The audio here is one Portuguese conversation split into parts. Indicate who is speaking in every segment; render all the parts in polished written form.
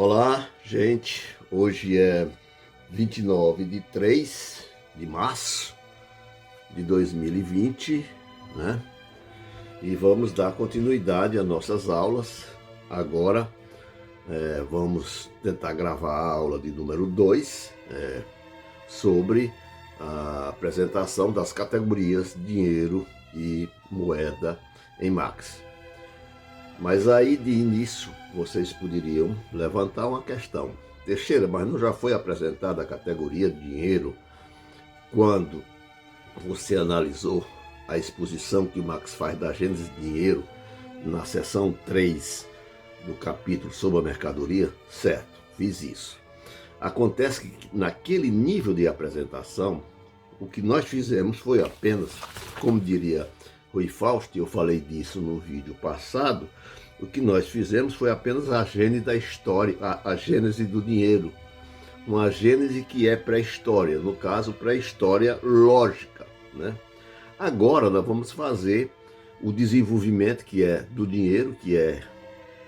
Speaker 1: Olá, gente. Hoje é 29 de março de 2020, né? E vamos dar continuidade às nossas aulas. Agora vamos tentar gravar a aula de número 2 sobre a apresentação das categorias dinheiro e moeda em Max. Mas aí de início vocês poderiam levantar uma questão. Teixeira, mas não já foi apresentada a categoria dinheiro quando você analisou a exposição que o Max faz da Gênese de Dinheiro na seção 3 do capítulo sobre a mercadoria? Certo, fiz isso. Acontece que naquele nível de apresentação, o que nós fizemos foi apenas, como diria Rui Fausto, eu falei disso no vídeo passado, o que nós fizemos foi apenas a gênese da história, a gênese do dinheiro. Uma gênese que é pré-história, no caso, pré-história lógica, né? Agora nós vamos fazer o desenvolvimento que é do dinheiro, que é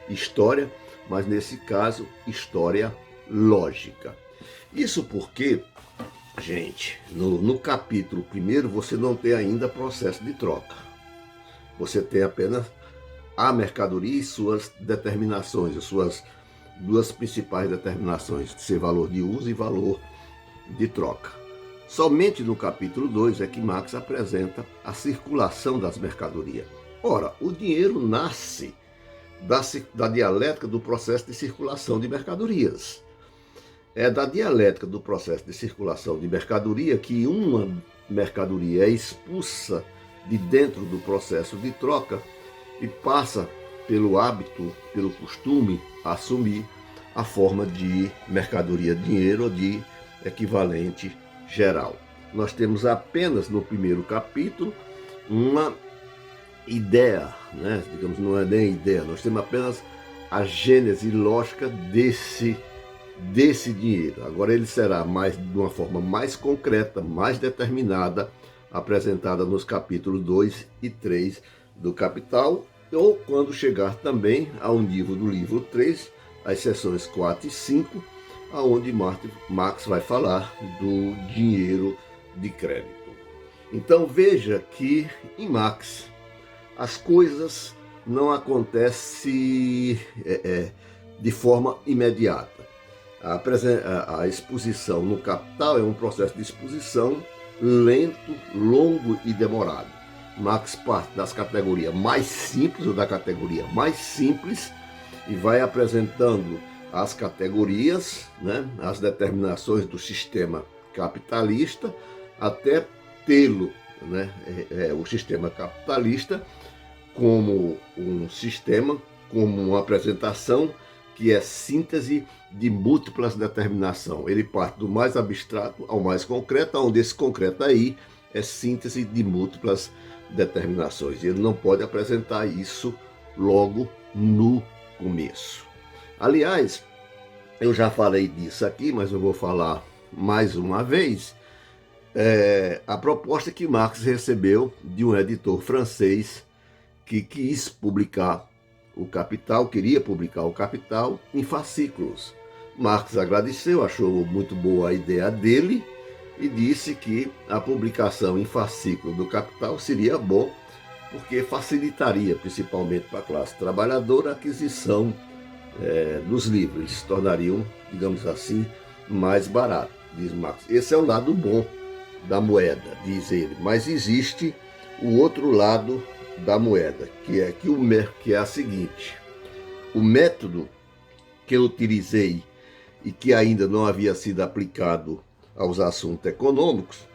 Speaker 1: história, mas nesse caso, história lógica. Isso porque, gente, no capítulo 1 você não tem ainda processo de troca. Você tem apenas a mercadoria e suas determinações, as suas duas principais determinações, de ser valor de uso e valor de troca. Somente no capítulo 2 é que Marx apresenta a circulação das mercadorias. Ora, o dinheiro nasce da dialética do processo de circulação de mercadorias. É da dialética do processo de circulação de mercadoria que uma mercadoria é expulsa de dentro do processo de troca e passa pelo hábito, pelo costume, a assumir a forma de mercadoria dinheiro ou de equivalente geral. Nós temos apenas no primeiro capítulo uma ideia, né? Digamos, não é nem ideia, nós temos apenas a gênese lógica desse dinheiro. Agora ele será de uma forma mais concreta, mais determinada, apresentada nos capítulos 2 e 3 do Capital, ou quando chegar também ao nível do livro 3, as seções 4 e 5, onde Marx vai falar do dinheiro de crédito. Então veja que em Marx as coisas não acontecem de forma imediata. A exposição no Capital é um processo de exposição lento, longo e demorado. Marx parte das categorias mais simples, ou da categoria mais simples, e vai apresentando as categorias, né, as determinações do sistema capitalista, até tê-lo, né, o sistema capitalista como um sistema, como uma apresentação que é síntese de múltiplas determinações. Ele parte do mais abstrato ao mais concreto, onde esse concreto aí é síntese de múltiplas determinações. Ele não pode apresentar isso logo no começo. Aliás, eu já falei disso aqui, mas eu vou falar mais uma vez. A proposta que Marx recebeu de um editor francês que quis publicar o Capital, queria publicar o Capital em fascículos. Marx agradeceu, achou muito boa a ideia dele e disse que a publicação em fascículo do Capital seria bom, porque facilitaria, principalmente para a classe trabalhadora, a aquisição dos livros. Eles se tornariam, digamos assim, mais baratos, diz Marx. Esse é o lado bom da moeda, diz ele. Mas existe o outro lado da moeda, que é a seguinte: o método que eu utilizei e que ainda não havia sido aplicado aos assuntos econômicos,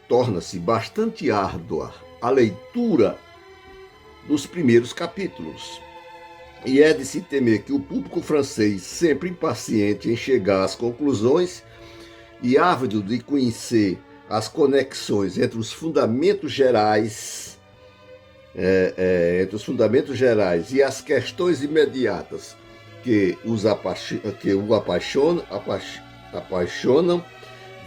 Speaker 1: torna-se bastante árdua a leitura dos primeiros capítulos. E é de se temer que o público francês, sempre impaciente em chegar às conclusões e ávido de conhecer as conexões entre os fundamentos gerais, e as questões imediatas que o apaixonam,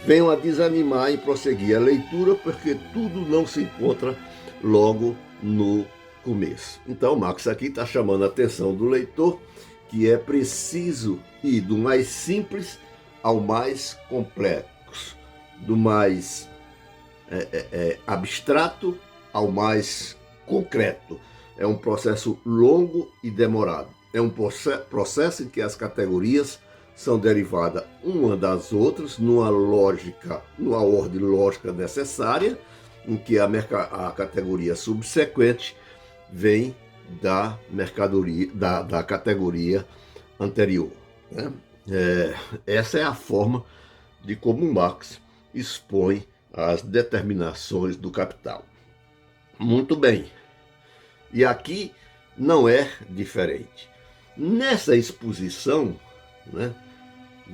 Speaker 1: venham a desanimar em prosseguir a leitura, porque tudo não se encontra logo no começo. Então, Marx aqui está chamando a atenção do leitor que é preciso ir do mais simples ao mais complexo, do mais abstrato ao mais concreto. É um processo longo e demorado. É um processo em que as categorias são derivadas uma das outras numa ordem lógica necessária, em que a categoria subsequente vem da categoria anterior, né? Essa é a forma de como Marx expõe as determinações do capital. Muito bem. E aqui não é diferente. Nessa exposição, né,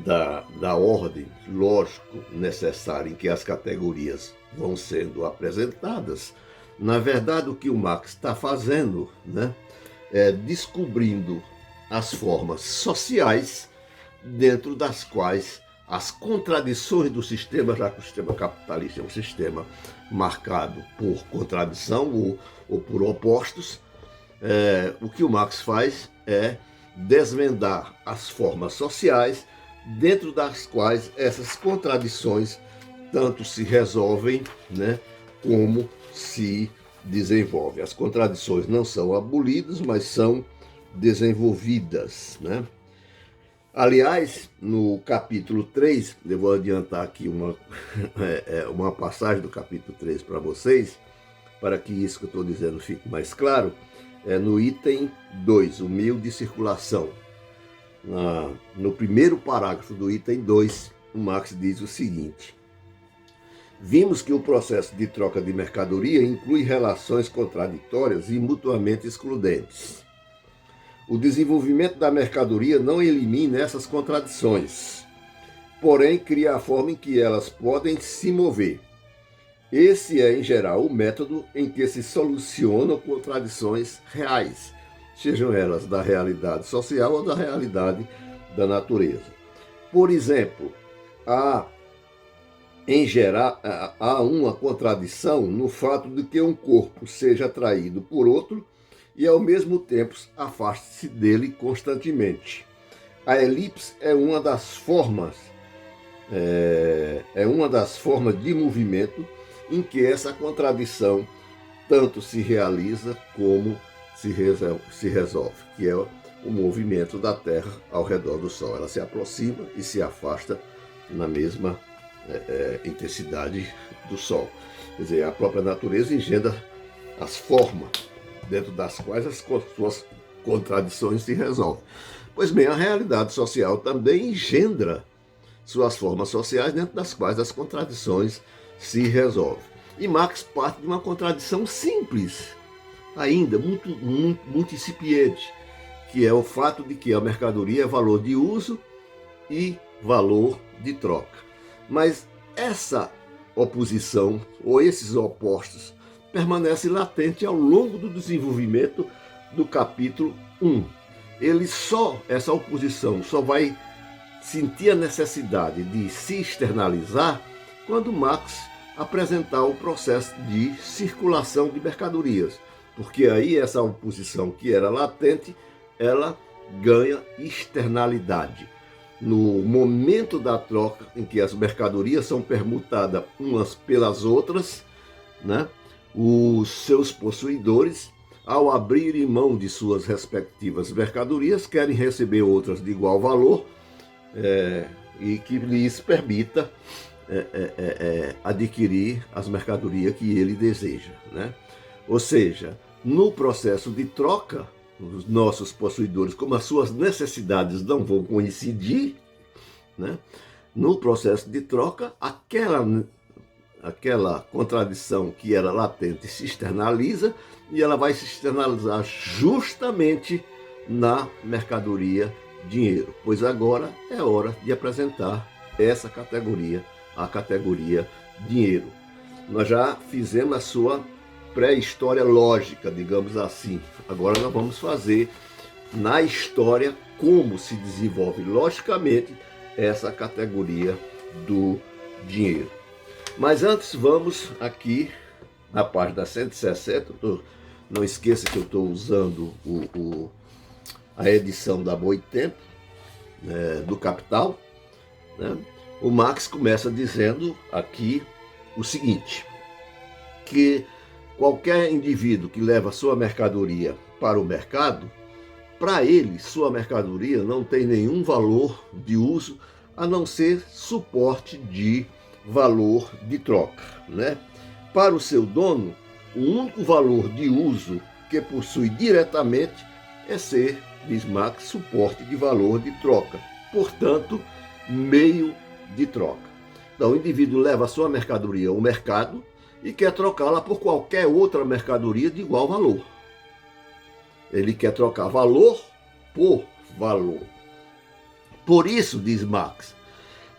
Speaker 1: da ordem lógico necessária em que as categorias vão sendo apresentadas, na verdade o que o Marx está fazendo, né, é descobrindo as formas sociais dentro das quais as contradições do sistema, já que o sistema capitalista é um sistema marcado por contradição ou por opostos, o que o Marx faz é desvendar as formas sociais dentro das quais essas contradições tanto se resolvem, né, como se desenvolvem. As contradições não são abolidas, mas são desenvolvidas, né? Aliás, no capítulo 3, eu vou adiantar aqui uma passagem do capítulo 3 para vocês, para que isso que eu estou dizendo fique mais claro, no item 2, o meio de circulação. No primeiro parágrafo do item 2, o Marx diz o seguinte: vimos que o processo de troca de mercadoria inclui relações contraditórias e mutuamente excludentes. O desenvolvimento da mercadoria não elimina essas contradições, porém cria a forma em que elas podem se mover. Esse é, em geral, o método em que se solucionam contradições reais, sejam elas da realidade social ou da realidade da natureza. Por exemplo, há uma contradição no fato de que um corpo seja atraído por outro e, ao mesmo tempo, afaste-se dele constantemente. A elipse é uma das formas de movimento em que essa contradição tanto se realiza como se resolve, que é o movimento da Terra ao redor do Sol. Ela se aproxima e se afasta na mesma intensidade do Sol. Quer dizer, a própria natureza engendra as formas dentro das quais as suas contradições se resolvem. Pois bem, a realidade social também engendra suas formas sociais dentro das quais as contradições se resolvem. E Marx parte de uma contradição simples, ainda muito incipiente, que é o fato de que a mercadoria é valor de uso e valor de troca. Mas essa oposição, ou esses opostos, permanece latente ao longo do desenvolvimento do capítulo 1. Essa oposição só vai sentir a necessidade de se externalizar quando Marx apresentar o processo de circulação de mercadorias, porque aí essa oposição que era latente, ela ganha externalidade. No momento da troca, em que as mercadorias são permutadas umas pelas outras, né, os seus possuidores, ao abrirem mão de suas respectivas mercadorias, querem receber outras de igual valor e que lhes permita adquirir as mercadorias que ele deseja, né? Ou seja, no processo de troca, os nossos possuidores, como as suas necessidades não vão coincidir, né? No processo de troca, aquela contradição que era latente se externaliza, e ela vai se externalizar justamente na mercadoria dinheiro, pois agora é hora de apresentar essa categoria, a categoria dinheiro. Nós já fizemos a sua pré-história lógica, digamos assim. Agora nós vamos fazer na história como se desenvolve logicamente essa categoria do dinheiro. Mas antes vamos aqui na página 160, não esqueça que eu estou usando a edição da Boitempo, do Capital, né, o Marx começa dizendo aqui o seguinte, que qualquer indivíduo que leva sua mercadoria para o mercado, para ele, sua mercadoria não tem nenhum valor de uso, a não ser suporte de valor de troca, né? Para o seu dono, o único valor de uso que possui diretamente é ser, diz Marx, suporte de valor de troca, portanto, meio de troca. Então, o indivíduo leva a sua mercadoria ao mercado e quer trocá-la por qualquer outra mercadoria de igual valor. Ele quer trocar valor por valor. Por isso, diz Marx,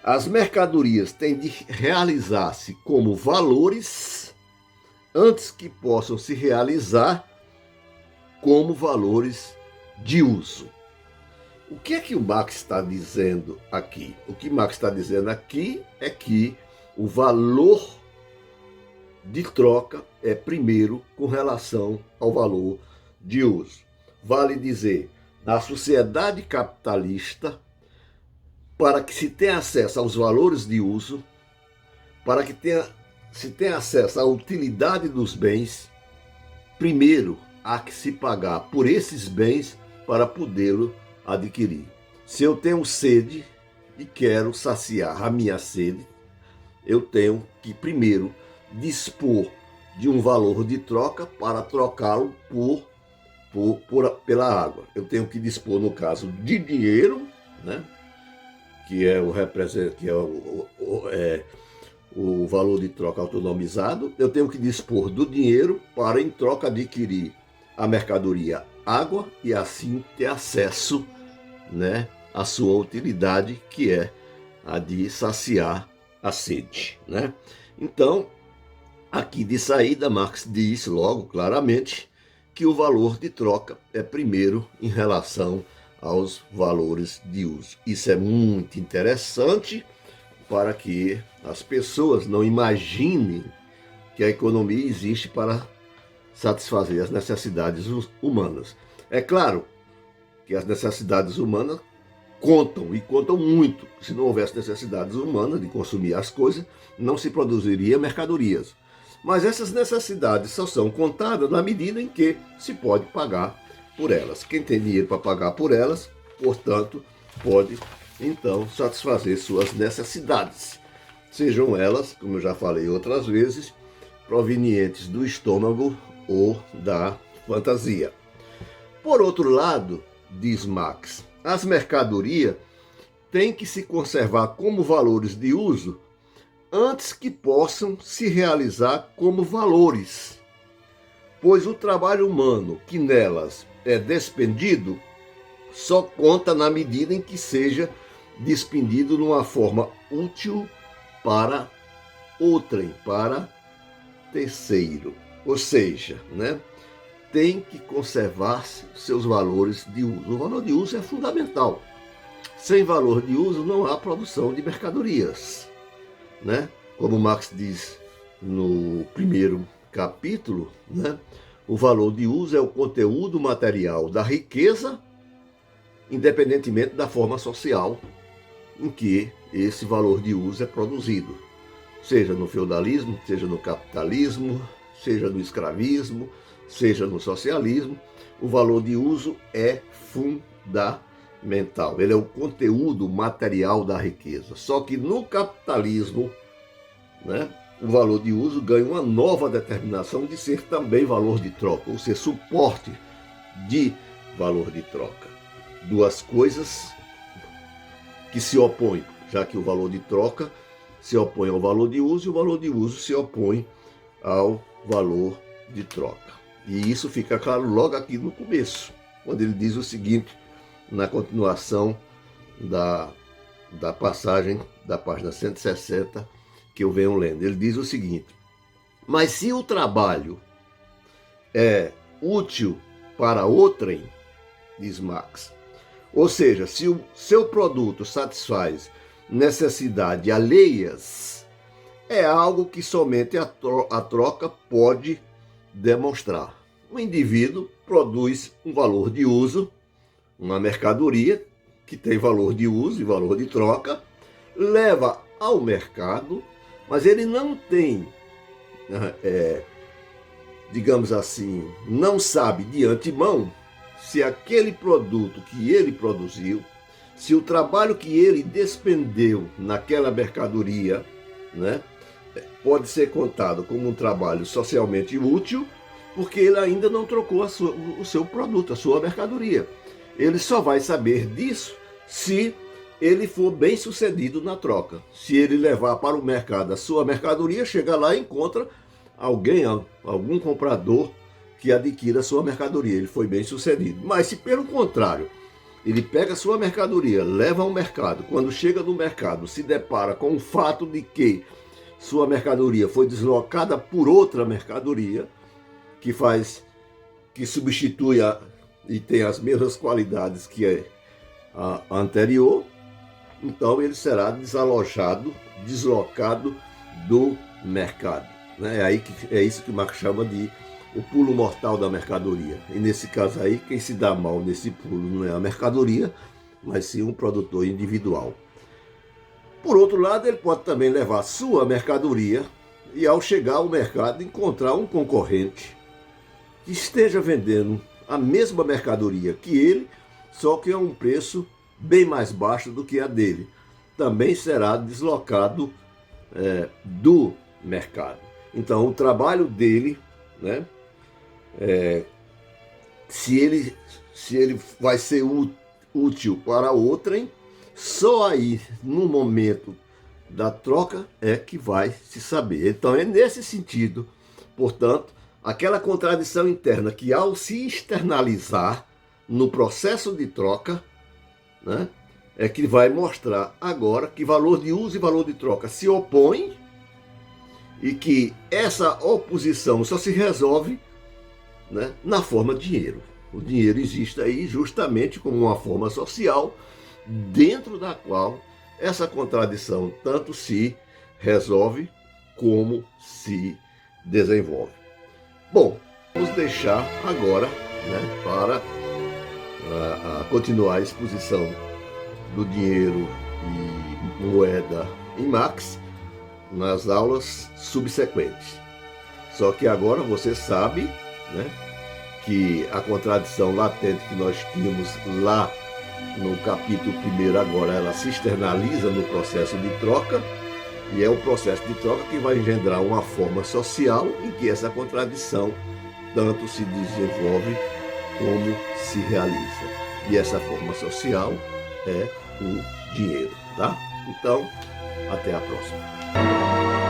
Speaker 1: as mercadorias têm de realizar-se como valores antes que possam se realizar como valores de uso. O que é que o Marx está dizendo aqui? O que Marx está dizendo aqui é que o valor de troca é primeiro com relação ao valor de uso. Vale dizer, na sociedade capitalista, para que se tenha acesso aos valores de uso, para que se tenha acesso à utilidade dos bens, primeiro há que se pagar por esses bens para podê-lo adquirir. Se eu tenho sede e quero saciar a minha sede, eu tenho que primeiro dispor de um valor de troca para trocá-lo pela água. Eu tenho que dispor, no caso, de dinheiro, né? que é o valor de troca autonomizado. Eu tenho que dispor do dinheiro para, em troca, adquirir a mercadoria água e assim ter acesso, né, à sua utilidade, que é a de saciar a sede, né? Então, aqui de saída, Marx diz logo claramente que o valor de troca é primeiro em relação aos valores de uso. Isso é muito interessante para que as pessoas não imaginem que a economia existe para satisfazer as necessidades humanas. É claro que as necessidades humanas contam, e contam muito. Se não houvesse necessidades humanas de consumir as coisas, não se produziria mercadorias. Mas essas necessidades só são contadas na medida em que se pode pagar por elas. Quem tem dinheiro para pagar por elas, portanto, pode então satisfazer suas necessidades. Sejam elas, como eu já falei outras vezes, provenientes do estômago ou da fantasia. Por outro lado, diz Marx, as mercadorias têm que se conservar como valores de uso antes que possam se realizar como valores, pois o trabalho humano que nelas é despendido só conta na medida em que seja despendido numa forma útil para outrem, para terceiro. Ou seja, né, tem que conservar-se seus valores de uso. O valor de uso é fundamental. Sem valor de uso não há produção de mercadorias, né? Como Marx diz no primeiro capítulo, né, o valor de uso é o conteúdo material da riqueza, independentemente da forma social em que esse valor de uso é produzido, seja no feudalismo, seja no capitalismo, seja no escravismo, seja no socialismo. O valor de uso é fundamental, ele é o conteúdo material da riqueza. Só que no capitalismo, né, o valor de uso ganha uma nova determinação de ser também valor de troca, ou ser suporte de valor de troca. Duas coisas que se opõem, já que o valor de troca se opõe ao valor de uso e o valor de uso se opõe ao valor de troca. E isso fica claro logo aqui no começo, quando ele diz o seguinte, na continuação da passagem da página 160, que eu venho lendo. Ele diz o seguinte: mas se o trabalho é útil para outrem, diz Marx, ou seja, se o seu produto satisfaz necessidades alheias, é algo que somente a troca pode demonstrar. O indivíduo produz um valor de uso uma mercadoria que tem valor de uso e valor de troca, leva ao mercado, mas ele não tem, digamos assim, não sabe de antemão se aquele produto que ele produziu, se o trabalho que ele despendeu naquela mercadoria, né, pode ser contado como um trabalho socialmente útil, porque ele ainda não trocou o seu produto, a sua mercadoria. Ele só vai saber disso se ele for bem sucedido na troca. Se ele levar para o mercado a sua mercadoria, chega lá e encontra algum comprador que adquira a sua mercadoria. Ele foi bem sucedido. Mas se pelo contrário, ele pega a sua mercadoria, leva ao mercado, quando chega no mercado, se depara com o fato de que sua mercadoria foi deslocada por outra mercadoria, que substitui e tem as mesmas qualidades que a anterior, então ele será deslocado do mercado. Né? É isso que o Marx chama de o pulo mortal da mercadoria. E nesse caso aí, quem se dá mal nesse pulo não é a mercadoria, mas sim um produtor individual. Por outro lado, ele pode também levar sua mercadoria e, ao chegar ao mercado, encontrar um concorrente que esteja vendendo a mesma mercadoria que ele, só que a um preço bem mais baixo do que a dele. Também será deslocado do mercado. Então, o trabalho dele, né, se ele vai ser útil para outrem, só aí, no momento da troca, é que vai se saber. Então, é nesse sentido, portanto, aquela contradição interna que, ao se externalizar no processo de troca, né, é que vai mostrar agora que valor de uso e valor de troca se opõem e que essa oposição só se resolve, né, na forma dinheiro. O dinheiro existe aí justamente como uma forma social dentro da qual essa contradição tanto se resolve como se desenvolve. Bom, vamos deixar agora, né, para continuar a exposição do dinheiro e moeda em Marx nas aulas subsequentes. Só que agora você sabe, né, que a contradição latente que nós tínhamos lá no capítulo 1 agora ela se externaliza no processo de troca, e é o processo de troca que vai engendrar uma forma social em que essa contradição tanto se desenvolve como se realiza. E essa forma social é o dinheiro, tá? Então, até a próxima.